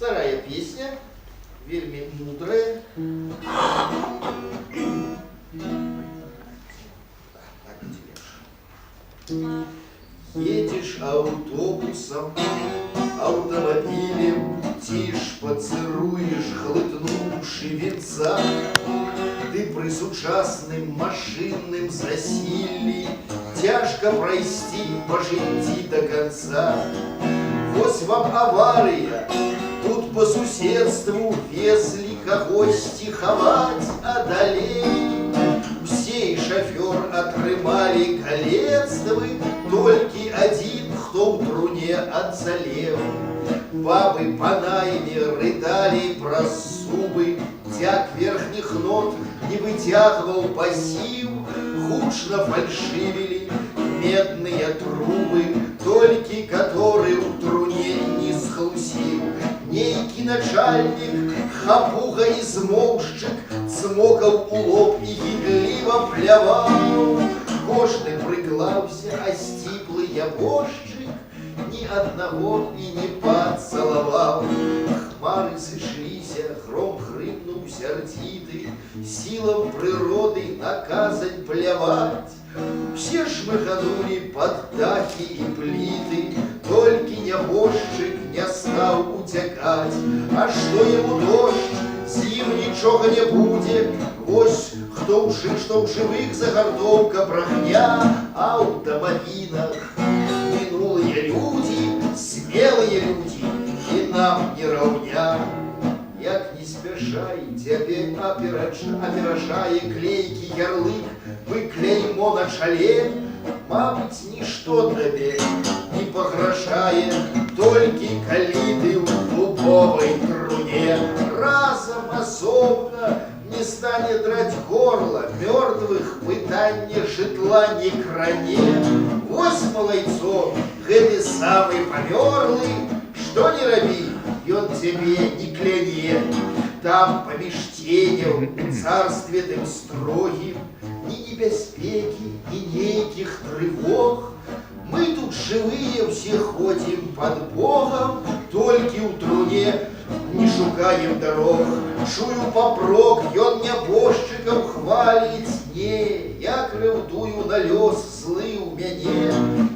Старая песня, вельми мудрая. Едешь автобусом, автомобилем, тишь поцелуешь, хлытнувши венца. Ты при сучасным машинным засилии тяжко пройти, пожить до конца. Вось вам авария, тут по соседству везли когось стиховать одолей. Усей шофер отрымали колецтвы, только один, кто в труне отзалев. Бабы по найме рыдали про зубы, тяг верхних нот не вытягивал пассив, худшно фальшивили медные трубы, только которые в труне не схлусил. Некий начальник, хапуга и змовщик, цмокал у лоб и гидливо плявал. Кожный приглався, а стиплый ябошчик ни одного и не поцеловал. Хмары сышлися, гром хрипнул сердитый, силам природы наказать плевать. Все шмыханули под дахи и плиты, только нябожчик не стал утекать. А что ему дождь, зим ничего не будет, вось кто уши, чтоб живых загортовка брахня, а у домовинах минулые люди, смелые люди, и нам не равня. Як не спешайте, опережая клейкий ярлык, вы клеймо на чоле, мабуть, ничто тебе не погрожает, только калиты в дубовой труне. Разом особно не станет драть горло мертвых пытанье житла не кране. Вось малайцов, гэты самый померлый, что не роби, и он тебе не кляне. Там помеж тенев царстве тым строгим ни небяспеки, ни нейких тревог. Мы тут живые все ходим под Богом, только у труне не шукаем дорог. Чую попрок, ён нябожчыкам хвалить, не, я крыўдую на лёс злы у мяне.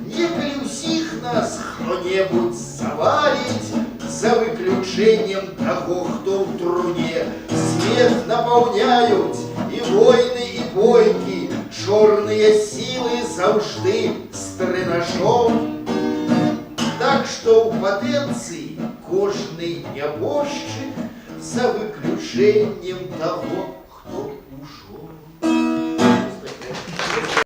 Некалі ўсіх нас хто-небудзь завалить, за выключением того, кто в труне. Свет наполняют и войны, и бойки, черные силы завжды стрынашом. Так что в потенции кожный нябожчик, за выключением того,